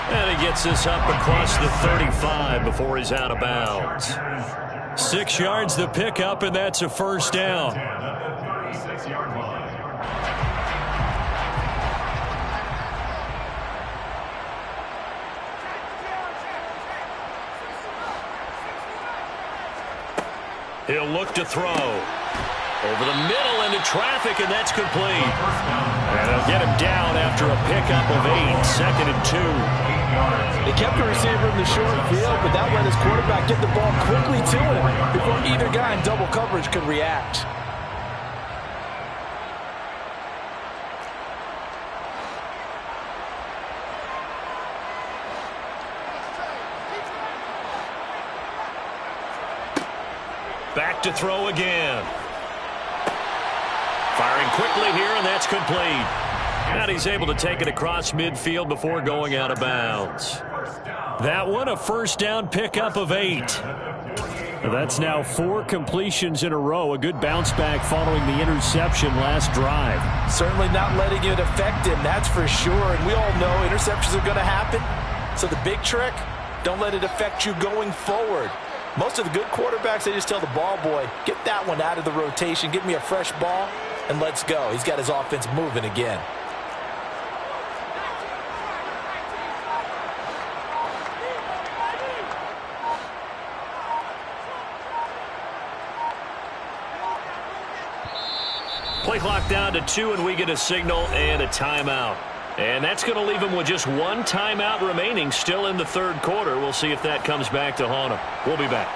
And he gets this up across the 35 before he's out of bounds. 6 yards the pickup, and that's a first down. He'll look to throw. Over the middle into traffic, and that's complete. And they'll get him down after a pickup of 8, second and 2. They kept the receiver in the short field, but that let his quarterback get the ball quickly to him before either guy in double coverage could react. Back to throw again. Firing quickly here, and that's complete. And he's able to take it across midfield before going out of bounds. That one, a first down pickup of 8. That's now 4 completions in a row. A good bounce back following the interception last drive. Certainly not letting it affect him, that's for sure. And we all know interceptions are going to happen. So the big trick, don't let it affect you going forward. Most of the good quarterbacks, they just tell the ball boy, get that one out of the rotation, give me a fresh ball, and let's go. He's got his offense moving again. Play clock down to 2, and we get a signal and a timeout. And that's going to leave him with just 1 timeout remaining still in the third quarter. We'll see if that comes back to haunt him. We'll be back.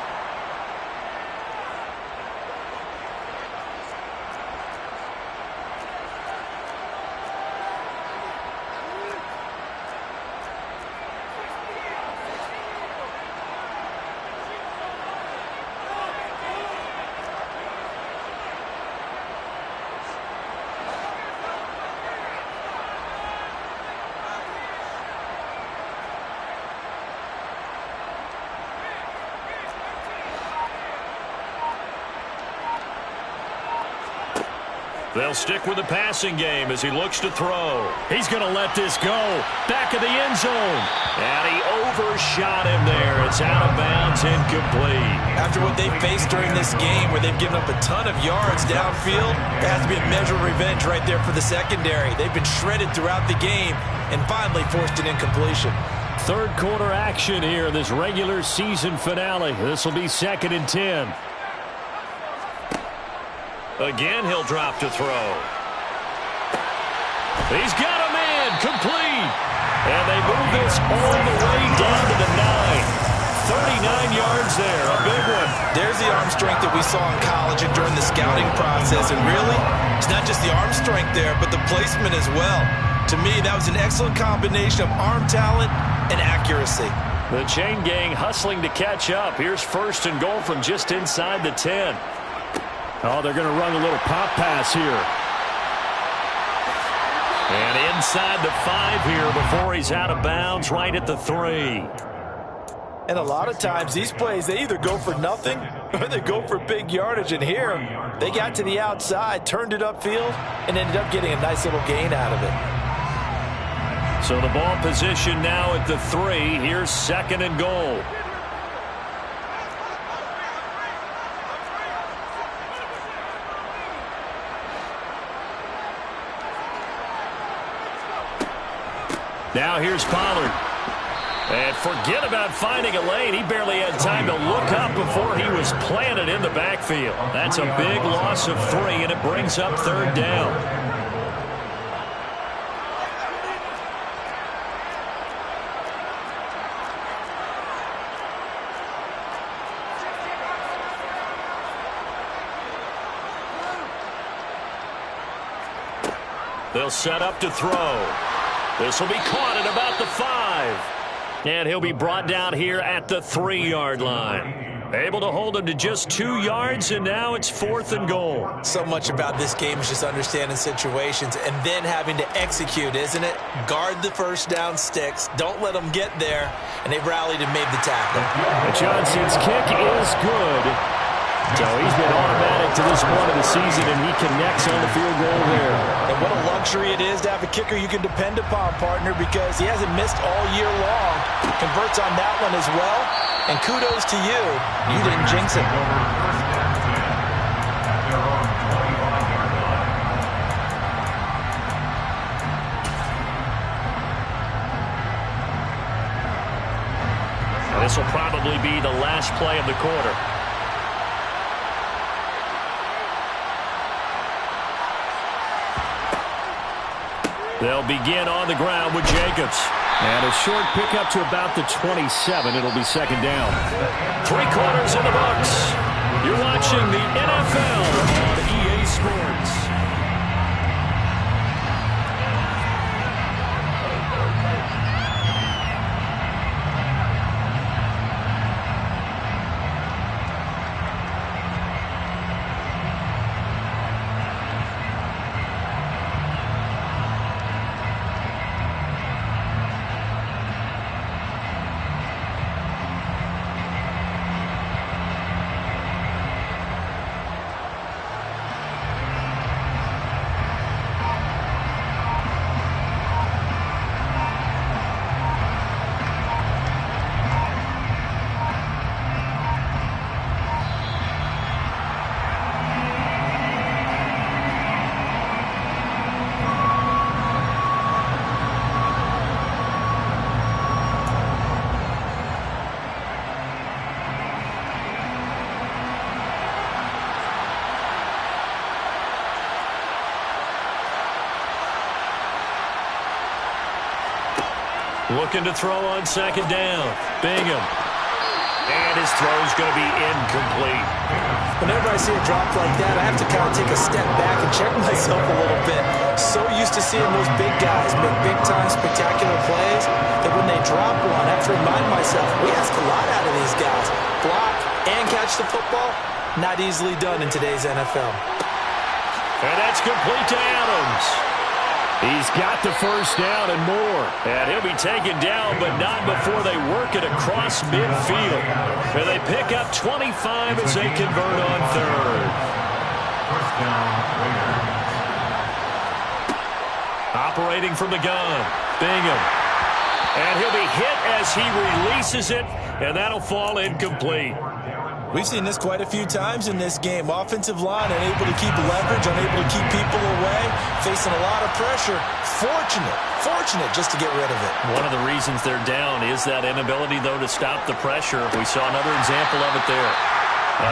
They'll stick with the passing game as he looks to throw. He's going to let this go. Back of the end zone. And he overshot him there. It's out of bounds, incomplete. After what they faced during this game where they've given up a ton of yards downfield, there has to be a measure of revenge right there for the secondary. They've been shredded throughout the game and finally forced an incompletion. Third quarter action here in this regular season finale. This will be 2nd and 10. Again, he'll drop to throw. He's got him in, complete. And they move this all the way down to the 9. 39 yards there, a big one. There's the arm strength that we saw in college and during the scouting process. And really, it's not just the arm strength there, but the placement as well. To me, that was an excellent combination of arm talent and accuracy. The chain gang hustling to catch up. Here's 1st and goal from just inside the 10. Oh, they're going to run a little pop pass here. And inside the 5 here before he's out of bounds right at the 3. And a lot of times these plays, they either go for nothing or they go for big yardage. And here, they got to the outside, turned it upfield, and ended up getting a nice little gain out of it. So the ball position now at the 3. Here's 2nd and goal. Now here's Pollard. And forget about finding a lane. He barely had time to look up before he was planted in the backfield. That's a big loss of 3, and it brings up 3rd down. They'll set up to throw. This will be caught at about the 5. And he'll be brought down here at the 3-yard line. Able to hold him to just 2 yards, and now it's 4th and goal. So much about this game is just understanding situations and then having to execute, isn't it? Guard the first down sticks. Don't let them get there. And they've rallied and made the tackle. Johnson's kick is good. So he's been automatic to this point of the season, and he connects on the field goal there. And what a luxury it is to have a kicker you can depend upon, partner, because he hasn't missed all year long. Converts on that one as well. And kudos to you. You didn't jinx it. This will probably be the last play of the quarter. They'll begin on the ground with Jacobs. And a short pickup to about the 27. It'll be 2nd down. 3 quarters in the books. You're watching the NFL on EA Sports. Looking to throw on second down. Bingham. And his throw's going to be incomplete. Whenever I see a drop like that, I have to kind of take a step back and check myself a little bit. So used to seeing those big guys make big-time spectacular plays that when they drop one, I have to remind myself, we ask a lot out of these guys. Block and catch the football, not easily done in today's NFL. And that's complete to Adams. He's got the first down and more. And he'll be taken down, but not before they work it across midfield. And they pick up 25 as they convert on third. First down, Raiders. Operating from the gun, Bingham. And he'll be hit as he releases it, and that'll fall incomplete. We've seen this quite a few times in this game. Offensive line unable to keep leverage, unable to keep people away, facing a lot of pressure. Fortunate just to get rid of it. One of the reasons they're down is that inability, though, to stop the pressure. We saw another example of it there.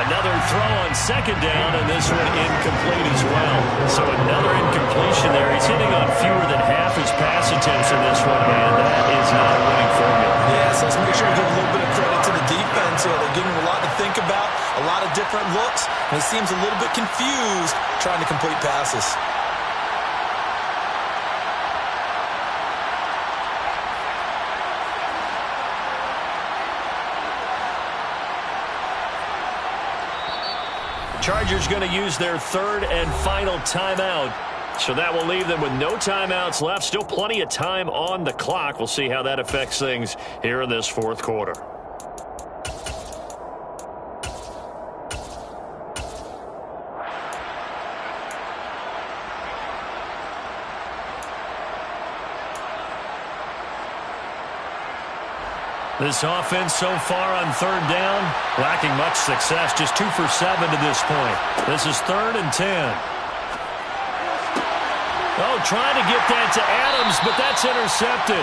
Another throw on second down, and this one incomplete as well. So another incompletion there. He's hitting on fewer than half his pass attempts in this one, and that is not a winning formula. Yeah, so let's make sure we give a little bit of credit to the defense here. They're giving him a lot to think about, a lot of different looks, and he seems a little bit confused trying to complete passes. Chargers going to use their third and final timeout. So that will leave them with no timeouts left. Still plenty of time on the clock. We'll see how that affects things here in this fourth quarter. This offense so far on third down, lacking much success, just 2 for 7 to this point. This is 3rd and 10. Oh, trying to get that to Adams, but that's intercepted.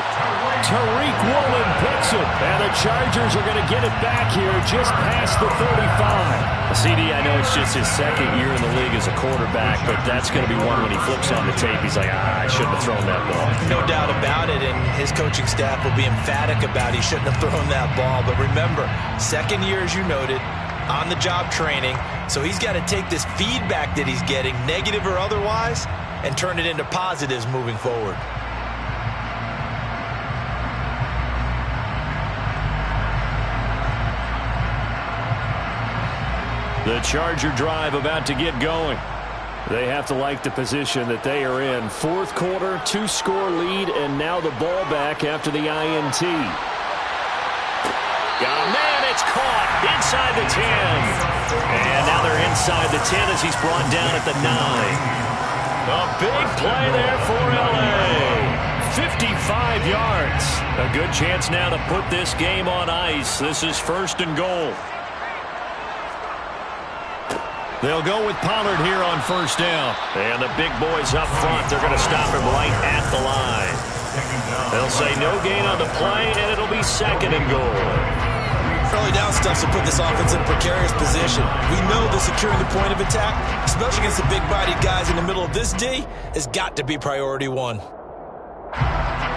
Tariq Woolen picks it, and the Chargers are going to get it back here just past the 35. CD, I know it's just his second year in the league as a quarterback, but that's going to be one when he flips on the tape. He's like, I shouldn't have thrown that ball. No doubt about it, and his coaching staff will be emphatic about he shouldn't have thrown that ball. But remember, second year, as you noted, on-the-job training, so he's got to take this feedback that he's getting, negative or otherwise, and turn it into positives moving forward. The Charger drive about to get going. They have to like the position that they are in. Fourth quarter, 2-score lead, and now the ball back after the INT. Got a man, it's caught inside the 10. And now they're inside the 10 as he's brought down at the 9. A big play there for L.A. 55 yards. A good chance now to put this game on ice. This is 1st and goal. They'll go with Pollard here on 1st down. And the big boys up front, they're going to stop him right at the line. They'll say no gain on the play, and it'll be 2nd and goal. Early down stuff will put this offense in a precarious position. We know that securing the point of attack, especially against the big-bodied guys in the middle of this D, has got to be priority 1.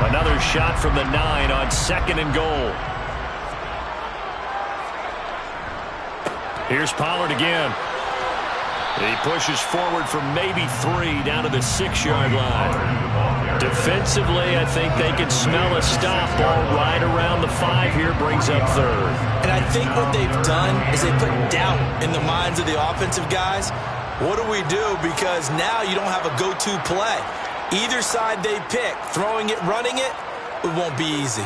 Another shot from the 9 on 2nd and goal. Here's Pollard again. He pushes forward for maybe 3 down to the 6-yard line. Defensively, I think they can smell a stop. Ball right around the 5 here, brings up 3rd. And I think what they've done is they put doubt in the minds of the offensive guys. What do we do? Because now you don't have a go-to play. Either side they pick, throwing it, running it, it won't be easy.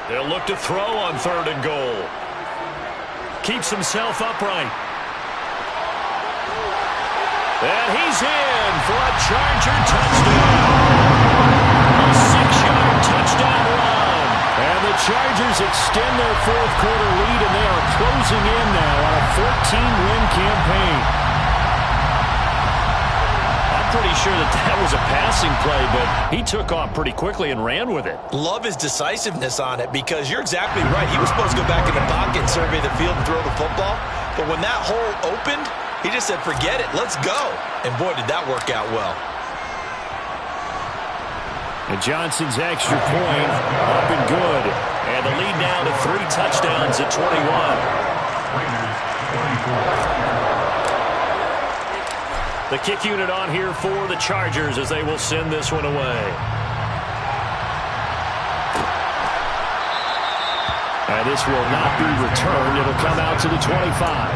They'll look to throw on 3rd and goal. Keeps himself upright. And he's in for a Charger touchdown. A 6-yard touchdown run. And the Chargers extend their fourth quarter lead, and they are closing in now on a 14-win campaign. Pretty sure that was a passing play, but he took off pretty quickly and ran with it. Love his decisiveness on it because you're exactly right. He was supposed to go back in the pocket and survey the field and throw the football. But when that hole opened, he just said, forget it, let's go. And boy, did that work out well. And Johnson's extra point up and good. And the lead now to 3 touchdowns at 21. The kick unit on here for the Chargers as they will send this one away. And this will not be returned. It'll come out to the 25.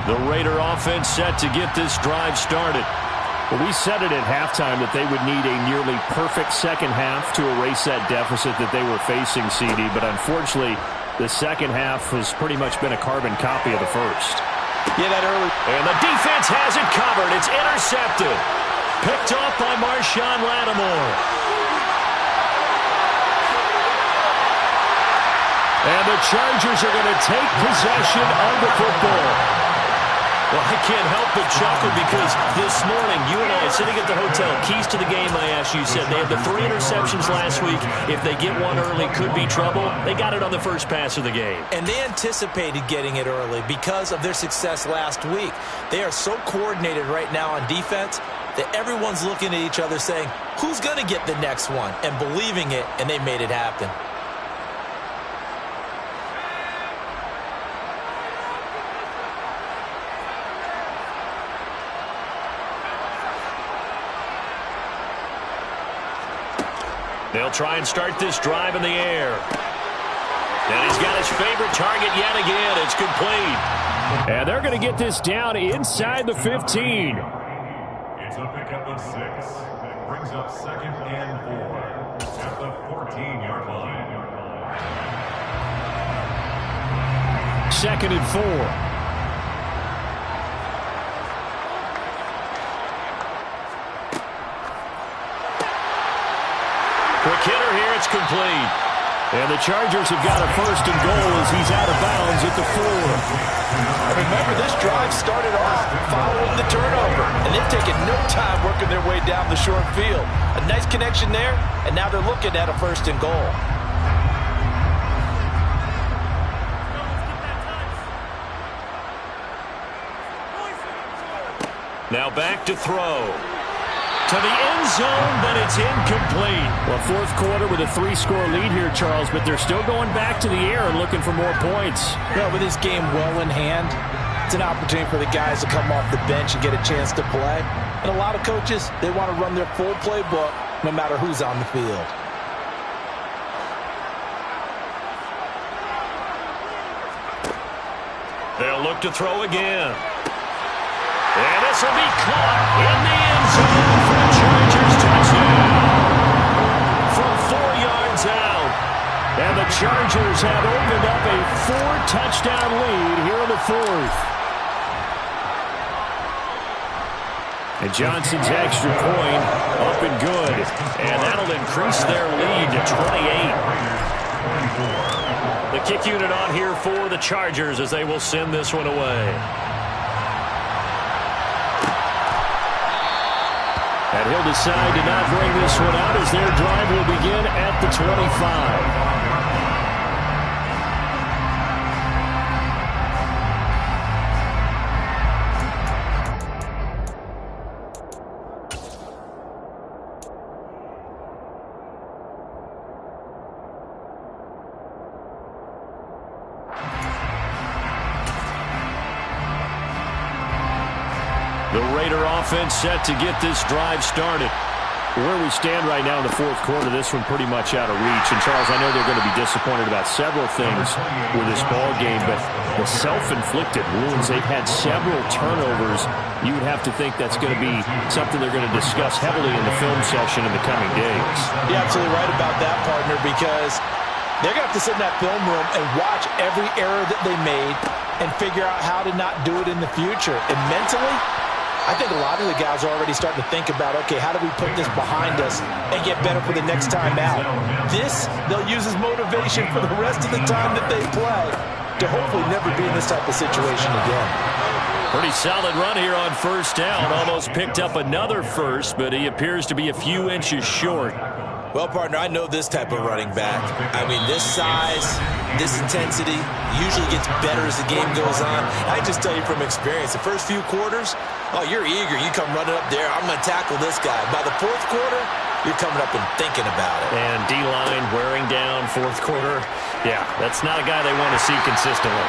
The Raider offense set to get this drive started. Well, we said it at halftime that they would need a nearly perfect second half to erase that deficit that they were facing, CD. But unfortunately, the second half has pretty much been a carbon copy of the first. Yeah, that early. And the defense has it covered. It's intercepted. Picked off by Marshawn Lattimore. And the Chargers are going to take possession of the football. Well, I can't help but chuckle because this morning, you and I sitting at the hotel, keys to the game, I asked you, said they had the 3 interceptions last week. If they get one early, could be trouble. They got it on the first pass of the game. And they anticipated getting it early because of their success last week. They are so coordinated right now on defense that everyone's looking at each other saying, who's going to get the next one? And believing it, and they made it happen. They'll try and start this drive in the air. And he's got his favorite target yet again. It's complete. And they're going to get this down inside the 15. It's a pickup of 6. Brings up 2nd and 4 at the 14-yard line. 2nd and 4. Quick hitter here, it's complete. And the Chargers have got a 1st and goal as he's out of bounds at the 4. Remember, this drive started off following the turnover, and they've taken no time working their way down the short field. A nice connection there, and now they're looking at a 1st and goal. Now back to throw. To the end zone, but it's incomplete. Well, 4th quarter with a 3-score lead here, Charles, but they're still going back to the air and looking for more points. Well, with this game well in hand, it's an opportunity for the guys to come off the bench and get a chance to play. And a lot of coaches, they want to run their full playbook no matter who's on the field. They'll look to throw again. And this will be caught in the end zone for a Chargers touchdown. From 4 yards out. And the Chargers have opened up a 4-touchdown lead here in the 4th. And Johnson's extra point up and good. And that'll increase their lead to 28. The kick unit on here for the Chargers as they will send this one away. And he'll decide to not bring this one out as their drive will begin at the 25. The Raider offense set to get this drive started. Where we stand right now in the 4th quarter, this one pretty much out of reach. And, Charles, I know they're going to be disappointed about several things with this ball game, but the self-inflicted wounds, they've had several turnovers. You would have to think that's going to be something they're going to discuss heavily in the film session in the coming days. You're absolutely right about that, partner, because they're going to have to sit in that film room and watch every error that they made and figure out how to not do it in the future. And mentally, I think a lot of the guys are already starting to think about, okay, how do we put this behind us and get better for the next time out? This, they'll use as motivation for the rest of the time that they play. to hopefully never be in this type of situation again. Pretty solid run here on first down. Almost picked up another first, but he appears to be a few inches short. Well, partner, I know this type of running back. I mean, this size, this intensity usually gets better as the game goes on. I just tell you from experience, the first few quarters, oh, you're eager. You come running up there, I'm going to tackle this guy. By the fourth quarter, you're coming up and thinking about it. And D-line wearing down fourth quarter. Yeah, that's not a guy they want to see consistently.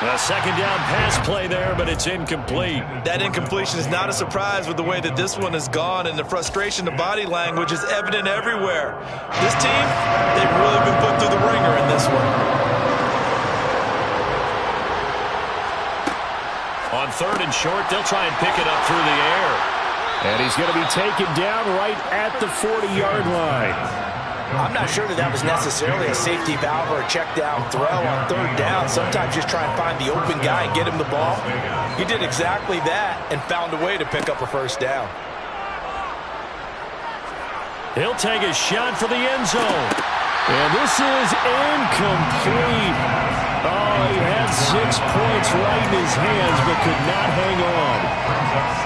A second down pass play there, but it's incomplete. That incompletion is not a surprise with the way that this one has gone, and the frustration, the body language is evident everywhere. This team, they've really been put through the ringer in this one. On third and short, they'll try and pick it up through the air. And he's going to be taken down right at the 40-yard line. I'm not sure that was necessarily a safety valve or a check down throw on third down. Sometimes just try and find the open guy and get him the ball. He did exactly that and found a way to pick up a first down. He'll take a shot for the end zone. And this is incomplete. Oh, he had 6 points right in his hands but could not hang on.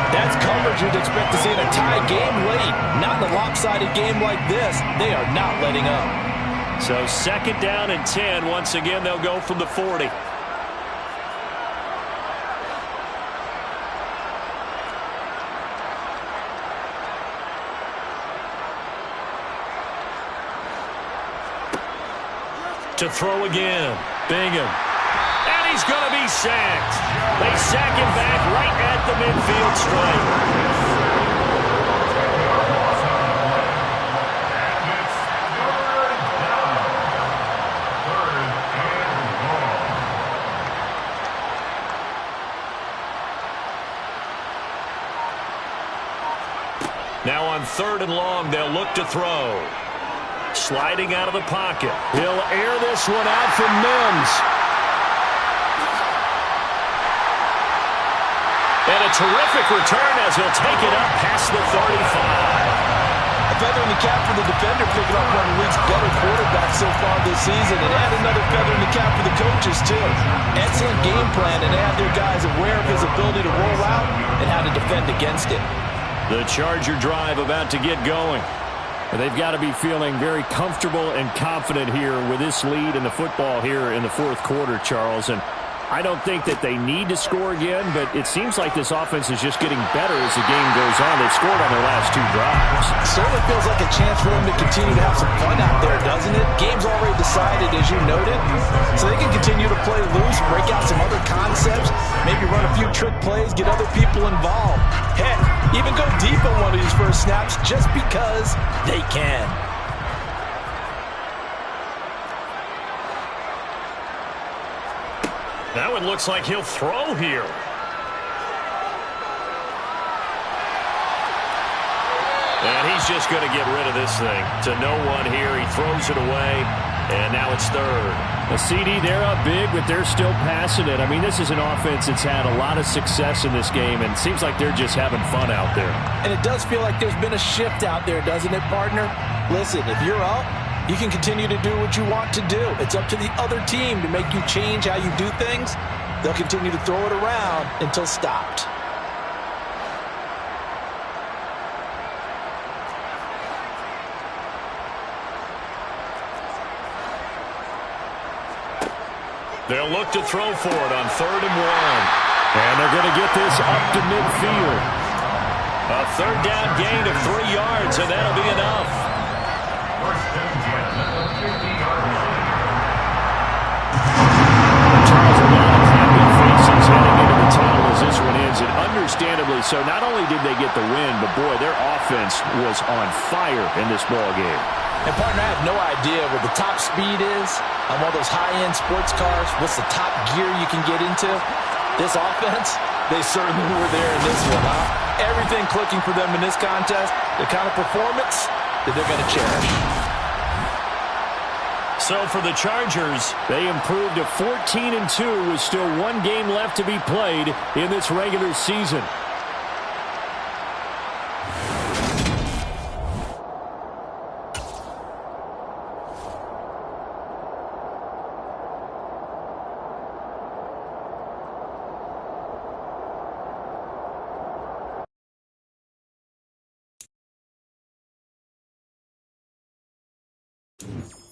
That's coverage you'd expect to see in a tie game late. Not in a lopsided game like this. They are not letting up. So second down and 10. Once again, they'll go from the 40. To throw again. Bingham. And he's going to be sacked. They sack him back right at the midfield stripe. Now on third and long, they'll look to throw. Sliding out of the pocket. He'll air this one out from Mims. And a terrific return as he'll take it up past the 35. A feather in the cap for the defender, picking up one of the league's better quarterbacks so far this season, and add another feather in the cap for the coaches, too. Excellent game plan, and they have their guys aware of his ability to roll out and how to defend against it. The Charger drive about to get going. They've got to be feeling very comfortable and confident here with this lead in the football here in the fourth quarter, Charles. And I don't think that they need to score again, but it seems like this offense is just getting better as the game goes on. They've scored on their last 2 drives. Certainly feels like a chance for them to continue to have some fun out there, doesn't it? Game's already decided, as you noted, so they can continue to play loose, break out some other concepts, maybe run a few trick plays, get other people involved. Heck, even go deep on one of these first snaps just because they can. Now it looks like he'll throw here. And he's just going to get rid of this thing. To no one here. He throws it away. And now it's third. A CD, they're up big, but they're still passing it. I mean, this is an offense that's had a lot of success in this game, and it seems like they're just having fun out there. And it does feel like there's been a shift out there, doesn't it, partner? Listen, if you're up, you can continue to do what you want to do. It's up to the other team to make you change how you do things. They'll continue to throw it around until stopped. They'll look to throw for it on 3rd and 1. And they're going to get this up to midfield. A third down gain of 3 yards, and that'll be enough. First and 10 at the 50-yard line. Charles, a lot of happy faces heading into the tunnel as this one ends, and understandably so. Not only did they get the win, but boy, their offense was on fire in this ball game. And partner, I have no idea what the top speed is on one of those high-end sports cars. What's the top gear you can get into? This offense, they certainly were there in this one, huh? Everything clicking for them in this contest, the kind of performance that they're going to cherish. So for the Chargers, they improved to 14-2 with still 1 game left to be played in this regular season. Line.